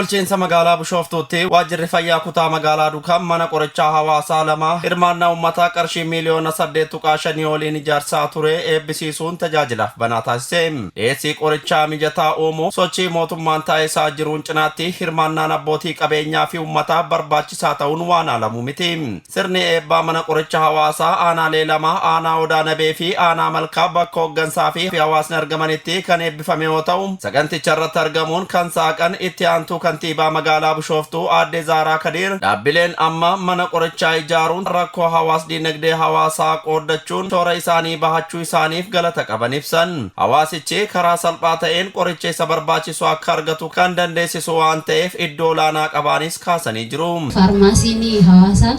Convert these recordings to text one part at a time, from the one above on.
bulchiinsa magaalaa Bishooftuutti waajjirri fayyaa kutaa magaalaa Duukam mana qorichaa hawaasaa lama hirmaannaa uummataa qarshii miliyoona 8.5 oliin ijaarsaa ture eebbisiisuun tajaajilaaf banaa taasise. Dhiyeessii qorichaa mijataa uumuu sochii mootummaan taasisaa jiruun cinaatti hirmaannaan abbootii qabeenyaa fi uummataa barbaachisaa ta'uun waan alamu miti. Sirni eebbaa mana qorichaa hawaasaa aanaalee lama aanaa Odaa Nabee fi aanaa Malkaa bakka hooggansaa fi hawaasni argamanitti kan eebbifame yoo ta'u, saganticha irratti argamuun kan saaqan itti aantuu kantiibaa magaalaa Bishooftuu aadde Zaaraa Kadiir dhaabbileen amma mana qorichaa ijaaruun rakkoo hawaas dinagdee hawaasaa qooddachuun toora isaanii bahachuu isaaniif galata qaban ibsan. Hawaasichi karaa salphaa ta'een qoricha isa barbaachisu akka argatu kan dandeessisu waan ta'eef iddoo olaanaa qabaanis kaasanii jiru. Faarmaasiin hawaasaa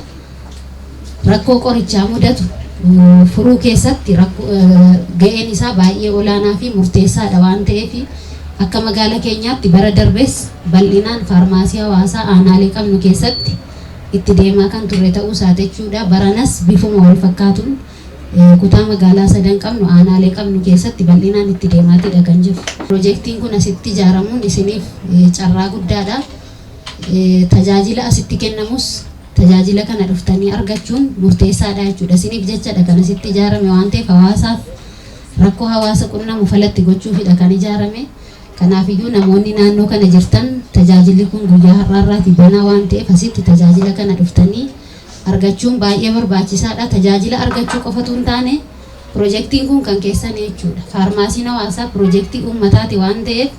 rakkoo qorichaa mudatu furuu keessatti ga'een isaa baay'ee olaanaa fi murteessaadha waan ta'eef akka magaala keenyaatti bara darbees bal'inaan faarmaasii hawaasaa aanaalee qabnu keessatti itti deemaa kan turre ta'uu isaa jechuudha. Baranas bifuma wal fakkaatuun kutaa magaalaa sadan qabnu aanaalee qabnu keessatti bal'inaan itti deemaatidha kan jiru. Piroojeektiin kun asitti ijaaramuun isiniif carraa guddaadha. Tajaajila asitti kennamus tajaajila kana dhuftanii argachuun murteessaadha jechuudha. Isiniif jechadha kan asitti ijaarame waan ta'eef hawaasaaf rakkoo hawaasa qunnamu falatti gochuufidha kan ijaarame. Kanaafiyyuu namoonni naannoo kana jirtan tajaajilli kun guyyaa har'aarraati banaa waan ta'eef asitti tajaajila kana dhuftanii argachuun baay'ee barbaachisaadha. Tajaajila argachuu qofatu hin taane piroojeektiin kun kan keessan jechuudha. Faarmaasiin hawaasaa piroojeektii uummataati waan ta'eef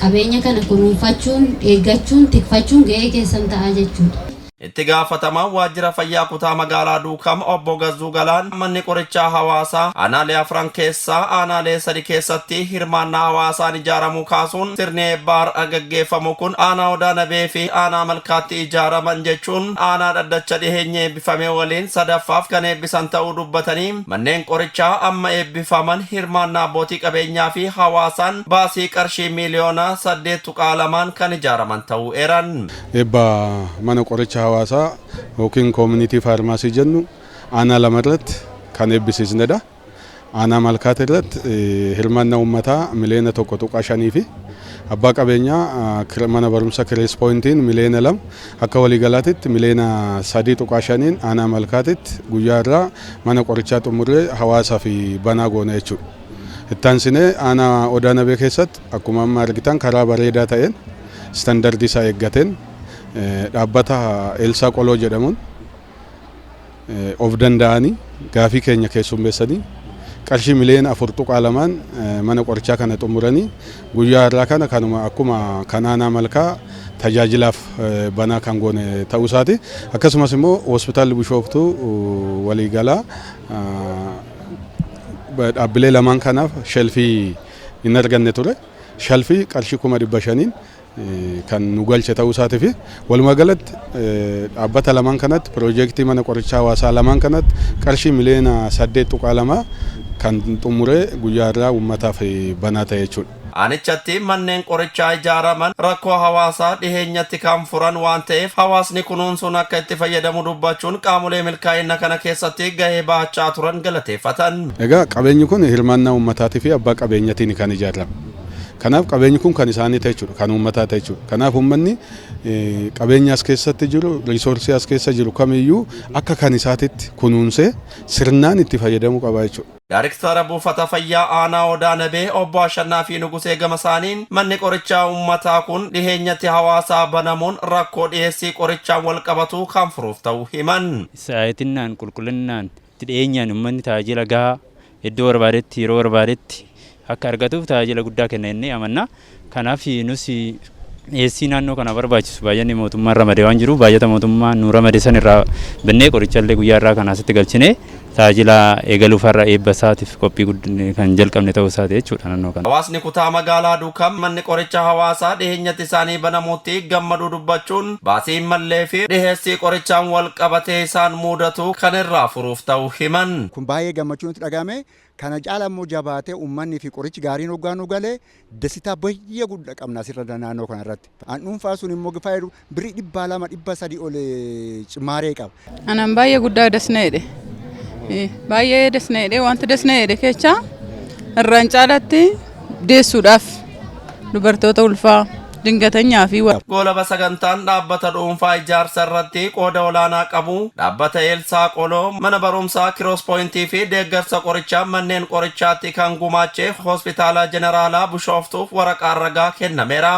qabeenya kana kunuunfachuun, eeggachuun, tikfachuun ga'ee keessan ta'a jechuudha. Itti gaafatamaan waajjira fayyaa kutaa magaalaa Duukam obbo Gazzuu Galaan manni qorichaa hawaasaa aanaalee 4 keessaa aanaalee 3 keessatti hirmaannaa hawaasaan ijaaramuu kaasuun sirni eebbaa gaggeeffamu kun aanaa Odaa Nabee fi aanaa Malkaatti ijaaraman jechuun aanaa dhaddacha dhiheenya eebbifame waliin sadaffaaf kan eebbisan ta'uu dubbatanii manneen qorichaa amma eebbifaman hirmaannaa abbootii qabeenyaa fi hawaasaan baasii qarshii miliyoona 8.2 kan ijaaraman ta'uu eeran. Eebbaa mana qorichaa hawaasaa yookiin community pharmacy jennu aanaa lama irratti kan eebbisiisnedha. Aanaa Malkaatti irratti hirmaannaa uummataa miliyoona 1.5 fi abbaa qabeenyaa mana barumsa Kirees Poointiin miliyoona 2 akka waliigalaatitti miliyoona 3.5 aanaa Malkaatitti guyyaa irraa mana qorichaa xumurree hawaasaa fi banaa goona jechuudha. Itti aansinee aanaa Odaa Nabee keessatti akkuma amma argitan karaa bareedaa ta'een standardii isaa eeggateen dhaabbata Elsaa Qoloo jedhamuun of danda'anii gaafii keenya keessummeessanii qarshii miliyoona 4.2 mana qorichaa kana xumuranii guyyaa irraa kana kanuma akkuma aanaa Malkaa tajaajilaaf banaa kan goone ta'uu isaati. Akkasumas immoo hospitaalli Bishooftuu waliigalaa dhaabbilee lamaan kanaaf shelfii hin arganne ture. Shelfii qarshii 500,000 kan nu galche ta'uu isaati fi walumaa galatti dhaabbata lamaan kanatti piroojeektii mana qorichaa hawaasaa lamaan kanatti qarshii miliyoona 8.2 kan xumuree guyyaa irraa uummataaf banaa ta'e jechuudha. Aanichatti manneen qorichaa ijaaraman rakkoo hawaasaa dhiheenyatti kan furan waan ta'eef hawaasni kunuunsuun akka itti fayyadamu dubbachuun qaamolee milkaa'ina kana keessatti gahee bahachaa turan galateeffatan. Egaa qabeenyi kun hirmaannaa uummataatii fi abbaa qabeenyatiin kan ijaarame. Kanaaf qabeenyi kun kan isaanii ta'e jechuudha, kan uummataa ta'e jechuudha. Kanaaf uummanni qabeenya as keessatti jiru, riisoorsii as keessa jiru kamiyyuu akka kan isaatitti kunuunsee sirnaan itti fayyadamuu qaba jechuudha. Daariktara buufata fayyaa aanaa Odaa Nabee obbo Ashannaa fi Nugusee gama isaaniin manni qorichaa uummataa kun dhiheenyatti hawaasaa banamuun rakkoo dhiyeessii qorichaan wal qabatu kan furuuf ta'u himan. Sa'aatinaan qulqullinaan itti dhiyeenyaan uummanni tajaajila gahaa iddoo barbaadetti yeroo barbaadetti akka argatuuf tajaajila guddaa kenna inni amanna. Kanaaf nus dhiyeessii naannoo kana barbaachisu baay'inni mootummaan ramadee waan jiruuf baay'ata mootummaan nu ramadee san irraa binnee qorichallee guyyaa irraa kan asitti galchine tajaajila eegaluuf har'a eebba isaatiif qophii kan jalqabne ta'uu isaati jechuudha naannoo kana. Hawaasni kutaa magaalaa Duukam manni qoricha hawaasaa dhiheenyatti isaanii banamuutti gammaduu dubbachuun baasiin mallee fi dhiheessii qorichaan wal qabatee isaan mudatu kan irraa furuuf ta'u himan. Kun baay'ee gammachuun itti dhagahame. Kana caala immoo jabaatee uummanni fi qorichi gaariin hoggaan nu galee dasitaa baay'ee guddaa qabna asirra naannoo kana irratti. An dhuunfaa sun immoo faayidu birii 200 300 ol cimaaree qaba. Anan baay'ee guddaa dasneedhe. Baay'ee dasneedhe wanti dasneedhe kecha irraan caalatti deessuudhaaf dubartoota ulfaa dingatanyaa fi Golaba sagantaan dhaabbata dhuunfaa ijaarsa irratti qooda olaanaa qabu dhaabbata Eelsaa Qoloo mana barumsaa Kiroos Pooyintii fi deeggarsa qorichaa manneen qorichaatti kan gumaache hospitaala Jeneraalaa Bishooftuuf waraqaa ragaa kennameera.